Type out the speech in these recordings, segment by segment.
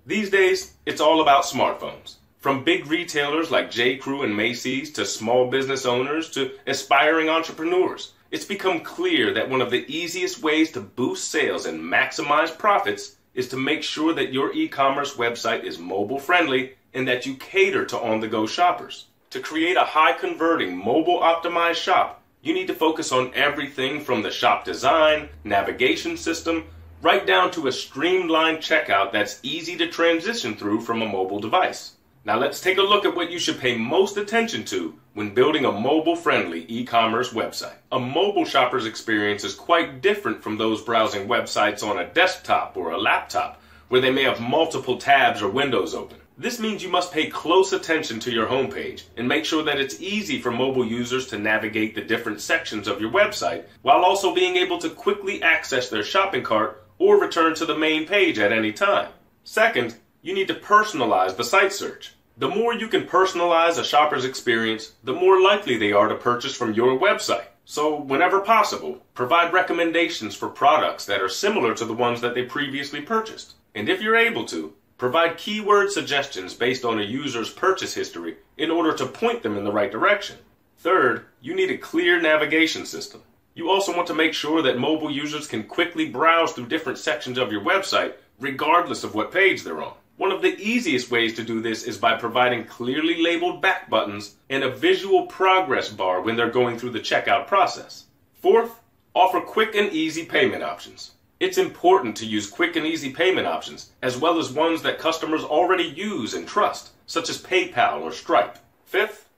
These days, it's all about smartphones. From big retailers like J.Crew and Macy's to small business owners to aspiring entrepreneurs, it's become clear that one of the easiest ways to boost sales and maximize profits is to make sure that your e-commerce website is mobile friendly and that you cater to on-the-go shoppers. To create a high-converting, mobile-optimized shop, you need to focus on everything from the shop design, navigation system, right down to a streamlined checkout that's easy to transition through from a mobile device. Now let's take a look at what you should pay most attention to when building a mobile-friendly e-commerce website. A mobile shopper's experience is quite different from those browsing websites on a desktop or a laptop, where they may have multiple tabs or windows open. This means you must pay close attention to your homepage and make sure that it's easy for mobile users to navigate the different sections of your website, while also being able to quickly access their shopping cart or return to the main page at any time. Second, you need to personalize the site search. The more you can personalize a shopper's experience, the more likely they are to purchase from your website. So, whenever possible, provide recommendations for products that are similar to the ones that they previously purchased. And if you're able to, provide keyword suggestions based on a user's purchase history in order to point them in the right direction. Third, you need a clear navigation system. You also want to make sure that mobile users can quickly browse through different sections of your website, regardless of what page they're on. One of the easiest ways to do this is by providing clearly labeled back buttons and a visual progress bar when they're going through the checkout process. Fourth, offer quick and easy payment options. It's important to use quick and easy payment options, as well as ones that customers already use and trust, such as PayPal or Stripe. Fifth,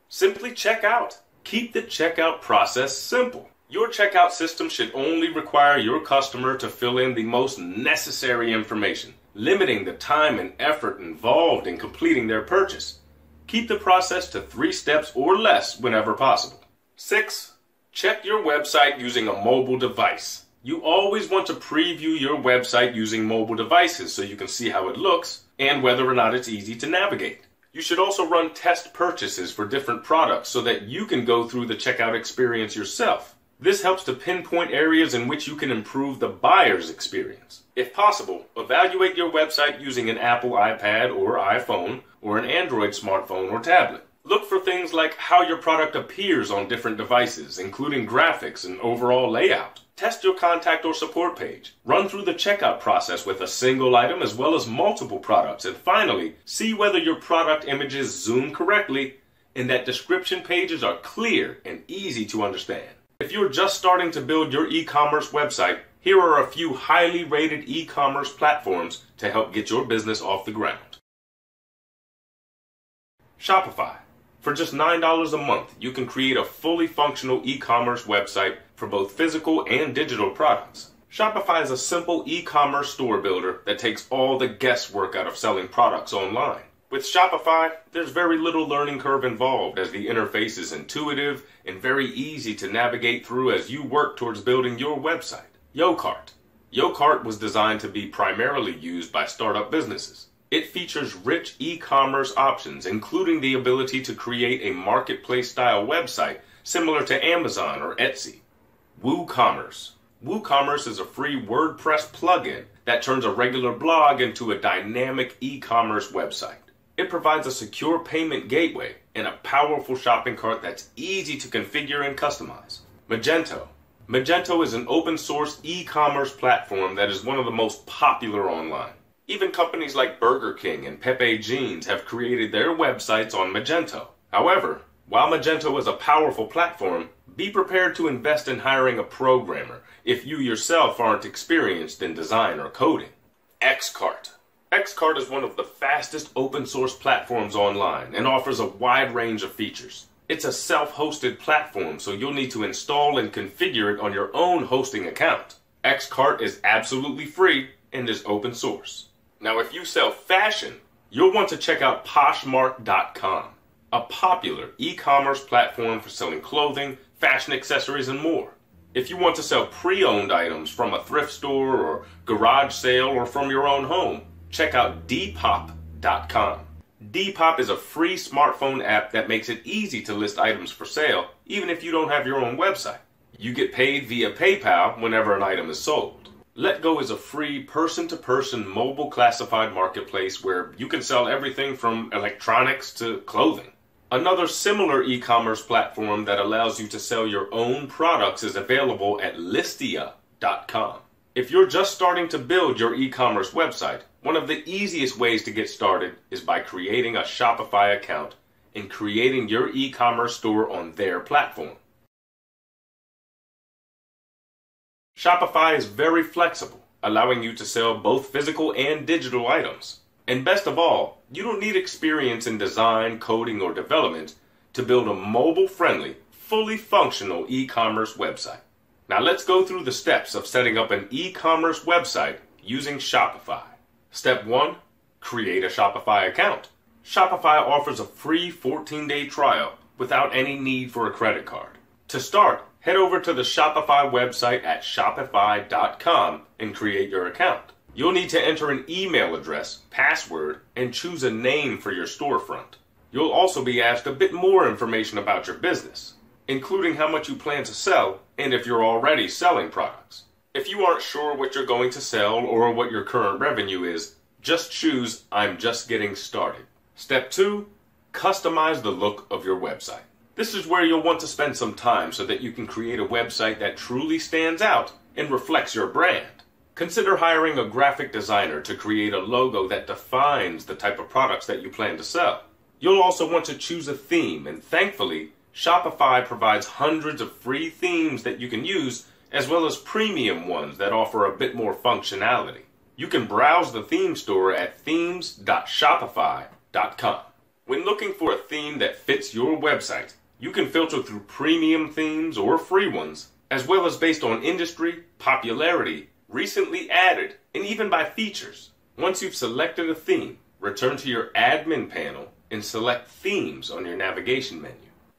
simply check out. Keep the checkout process simple. Your checkout system should only require your customer to fill in the most necessary information, limiting the time and effort involved in completing their purchase. Keep the process to 3 steps or less whenever possible. 6. Check your website using a mobile device. You always want to preview your website using mobile devices so you can see how it looks and whether or not it's easy to navigate. You should also run test purchases for different products so that you can go through the checkout experience yourself. This helps to pinpoint areas in which you can improve the buyer's experience. If possible, evaluate your website using an Apple iPad or iPhone or an Android smartphone or tablet. Look for things like how your product appears on different devices, including graphics and overall layout. Test your contact or support page. Run through the checkout process with a single item as well as multiple products. And finally, see whether your product images zoom correctly and that description pages are clear and easy to understand. If you're just starting to build your e-commerce website, here are a few highly rated e-commerce platforms to help get your business off the ground. Shopify. For just $9 a month, you can create a fully functional e-commerce website for both physical and digital products. Shopify is a simple e-commerce store builder that takes all the guesswork out of selling products online. With Shopify, there's very little learning curve involved as the interface is intuitive and very easy to navigate through as you work towards building your website. YoCart. YoCart was designed to be primarily used by startup businesses. It features rich e-commerce options, including the ability to create a marketplace-style website similar to Amazon or Etsy. WooCommerce. WooCommerce is a free WordPress plugin that turns a regular blog into a dynamic e-commerce website. It provides a secure payment gateway and a powerful shopping cart that's easy to configure and customize. Magento. Magento is an open source e-commerce platform that is one of the most popular online. Even companies like Burger King and Pepe Jeans have created their websites on Magento. However, while Magento is a powerful platform, be prepared to invest in hiring a programmer if you yourself aren't experienced in design or coding. Xcart. Xcart is one of the fastest open source platforms online and offers a wide range of features. It's a self-hosted platform, so you'll need to install and configure it on your own hosting account. Xcart is absolutely free and is open source. Now, if you sell fashion, you'll want to check out Poshmark.com, a popular e-commerce platform for selling clothing, fashion accessories, and more. If you want to sell pre-owned items from a thrift store or garage sale or from your own home, check out Depop.com. Depop is a free smartphone app that makes it easy to list items for sale, even if you don't have your own website. You get paid via PayPal whenever an item is sold. Letgo is a free person-to-person mobile classified marketplace where you can sell everything from electronics to clothing. Another similar e-commerce platform that allows you to sell your own products is available at Listia.com. If you're just starting to build your e-commerce website, one of the easiest ways to get started is by creating a Shopify account and creating your e-commerce store on their platform. Shopify is very flexible, allowing you to sell both physical and digital items. And best of all, you don't need experience in design, coding, or development to build a mobile-friendly, fully functional e-commerce website. Now let's go through the steps of setting up an e-commerce website using Shopify. Step 1. Create a Shopify account. Shopify offers a free 14-day trial without any need for a credit card. To start, head over to the Shopify website at Shopify.com and create your account. You'll need to enter an email address, password, and choose a name for your storefront. You'll also be asked a bit more information about your business, including how much you plan to sell and if you're already selling products. If you aren't sure what you're going to sell or what your current revenue is, just choose I'm just getting started. Step 2. Customize the look of your website. This is where you'll want to spend some time so that you can create a website that truly stands out and reflects your brand. Consider hiring a graphic designer to create a logo that defines the type of products that you plan to sell. You'll also want to choose a theme, and thankfully, Shopify provides hundreds of free themes that you can use, as well as premium ones that offer a bit more functionality. You can browse the theme store at themes.shopify.com. When looking for a theme that fits your website, you can filter through premium themes or free ones, as well as based on industry, popularity, recently added, and even by features. Once you've selected a theme, return to your admin panel and select Themes on your navigation menu.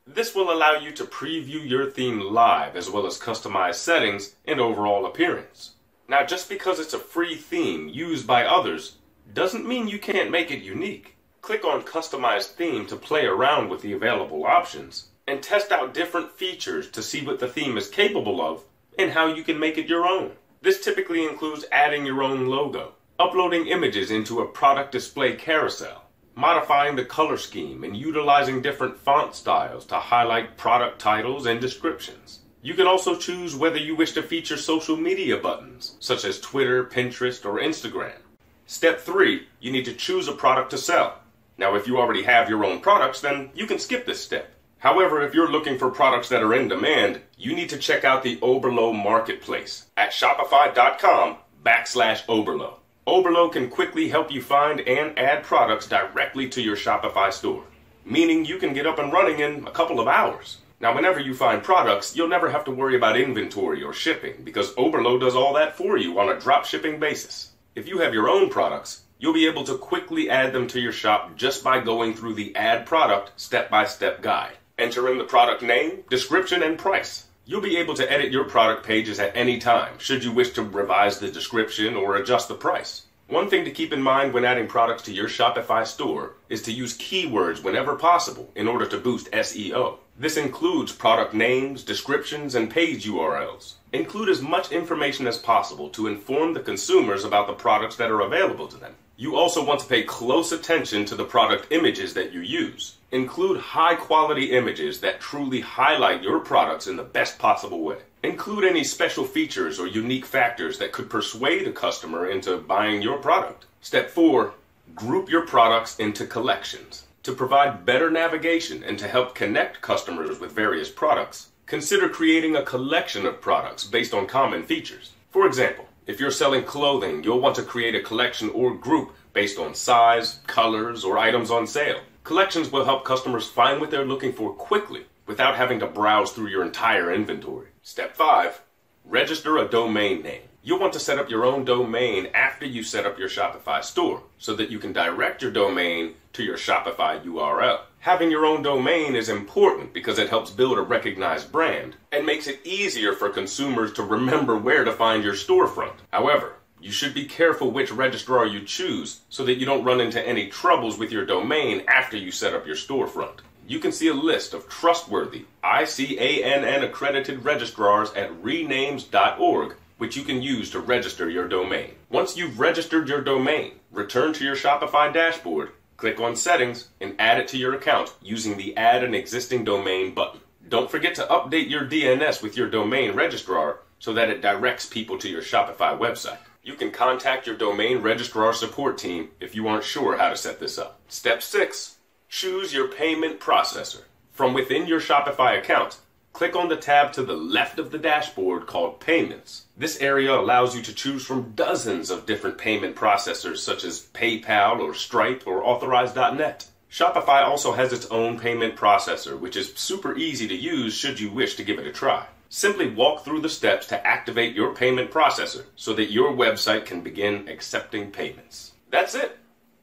This will allow you to preview your theme live as well as customize settings and overall appearance. Now, just because it's a free theme used by others doesn't mean you can't make it unique. Click on Customize Theme to play around with the available options and test out different features to see what the theme is capable of and how you can make it your own. This typically includes adding your own logo, uploading images into a product display carousel, modifying the color scheme, and utilizing different font styles to highlight product titles and descriptions. You can also choose whether you wish to feature social media buttons, such as Twitter, Pinterest, or Instagram. Step 3, you need to choose a product to sell. Now, if you already have your own products, then you can skip this step. However, if you're looking for products that are in demand, you need to check out the Oberlo Marketplace at Shopify.com/Oberlo. Oberlo can quickly help you find and add products directly to your Shopify store, meaning you can get up and running in a couple of hours. Now, whenever you find products, you'll never have to worry about inventory or shipping because Oberlo does all that for you on a drop shipping basis. If you have your own products, you'll be able to quickly add them to your shop just by going through the Add Product step-by-step guide. Enter in the product name, description, and price. You'll be able to edit your product pages at any time, should you wish to revise the description or adjust the price. One thing to keep in mind when adding products to your Shopify store is to use keywords whenever possible in order to boost SEO. This includes product names, descriptions, and page URLs. Include as much information as possible to inform the consumers about the products that are available to them. You also want to pay close attention to the product images that you use. Include high-quality images that truly highlight your products in the best possible way. Include any special features or unique factors that could persuade a customer into buying your product. Step 4, group your products into collections. To provide better navigation and to help connect customers with various products, consider creating a collection of products based on common features. For example, if you're selling clothing, you'll want to create a collection or group based on size, colors, or items on sale. Collections will help customers find what they're looking for quickly without having to browse through your entire inventory. Step 5, register a domain name. You'll want to set up your own domain after you set up your Shopify store so that you can direct your domain to your Shopify URL. Having your own domain is important because it helps build a recognized brand and makes it easier for consumers to remember where to find your storefront. However, you should be careful which registrar you choose so that you don't run into any troubles with your domain after you set up your storefront. You can see a list of trustworthy ICANN accredited registrars at renames.org which you can use to register your domain. Once you've registered your domain, return to your Shopify dashboard, click on Settings, and add it to your account using the Add an Existing Domain button. Don't forget to update your DNS with your domain registrar so that it directs people to your Shopify website. You can contact your domain registrar support team if you aren't sure how to set this up. Step 6. Choose your payment processor. From within your Shopify account, click on the tab to the left of the dashboard called Payments. This area allows you to choose from dozens of different payment processors such as PayPal or Stripe or Authorize.net. Shopify also has its own payment processor, which is super easy to use should you wish to give it a try. Simply walk through the steps to activate your payment processor so that your website can begin accepting payments. That's it.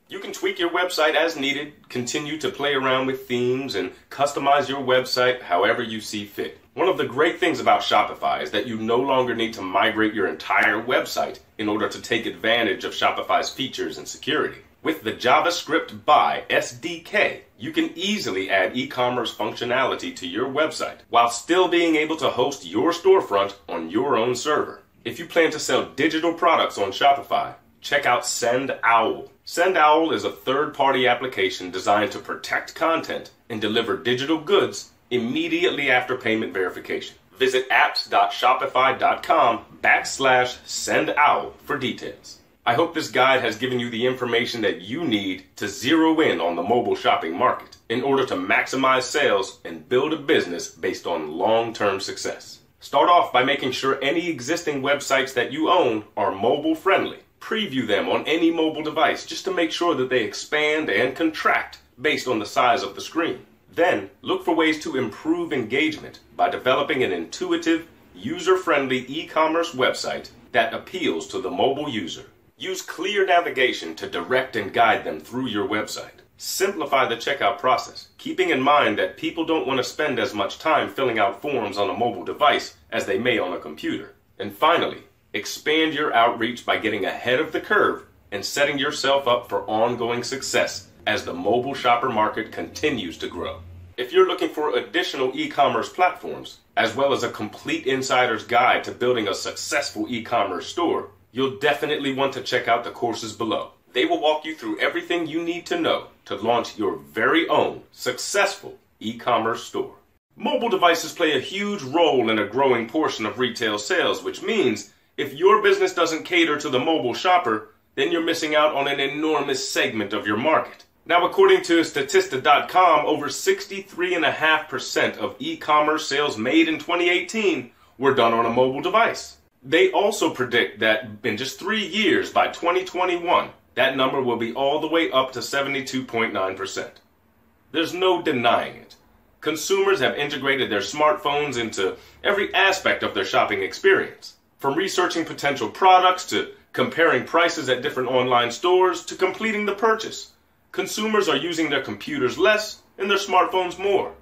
You can tweak your website as needed, continue to play around with themes, and customize your website however you see fit. One of the great things about Shopify is that you no longer need to migrate your entire website in order to take advantage of Shopify's features and security. With the JavaScript BY SDK, you can easily add e-commerce functionality to your website while still being able to host your storefront on your own server. If you plan to sell digital products on Shopify, check out SendOwl. SendOwl is a third-party application designed to protect content and deliver digital goods immediately after payment verification. Visit apps.shopify.com/SendOwl for details. I hope this guide has given you the information that you need to zero in on the mobile shopping market in order to maximize sales and build a business based on long-term success. Start off by making sure any existing websites that you own are mobile friendly. Preview them on any mobile device just to make sure that they expand and contract based on the size of the screen. Then, look for ways to improve engagement by developing an intuitive, user-friendly e-commerce website that appeals to the mobile user. Use clear navigation to direct and guide them through your website. Simplify the checkout process, keeping in mind that people don't want to spend as much time filling out forms on a mobile device as they may on a computer. And finally, expand your outreach by getting ahead of the curve and setting yourself up for ongoing success as the mobile shopper market continues to grow. If you're looking for additional e-commerce platforms, as well as a complete insider's guide to building a successful e-commerce store, you'll definitely want to check out the courses below. They will walk you through everything you need to know to launch your very own successful e-commerce store. Mobile devices play a huge role in a growing portion of retail sales, which means if your business doesn't cater to the mobile shopper, then you're missing out on an enormous segment of your market. Now, according to Statista.com, over 63.5% of e-commerce sales made in 2018 were done on a mobile device. They also predict that in just 3 years, by 2021, that number will be all the way up to 72.9%. There's no denying it. Consumers have integrated their smartphones into every aspect of their shopping experience. From researching potential products to comparing prices at different online stores to completing the purchase. Consumers are using their computers less and their smartphones more.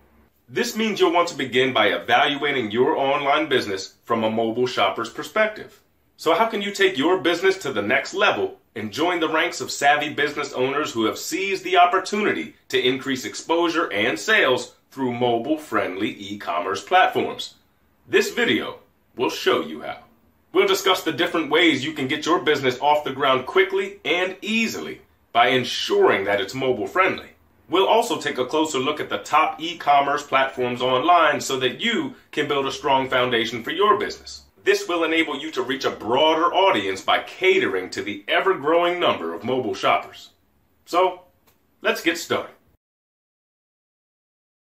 This means you'll want to begin by evaluating your online business from a mobile shopper's perspective. So how can you take your business to the next level and join the ranks of savvy business owners who have seized the opportunity to increase exposure and sales through mobile-friendly e-commerce platforms? This video will show you how. We'll discuss the different ways you can get your business off the ground quickly and easily by ensuring that it's mobile friendly. We'll also take a closer look at the top e-commerce platforms online so that you can build a strong foundation for your business. This will enable you to reach a broader audience by catering to the ever-growing number of mobile shoppers. So, let's get started.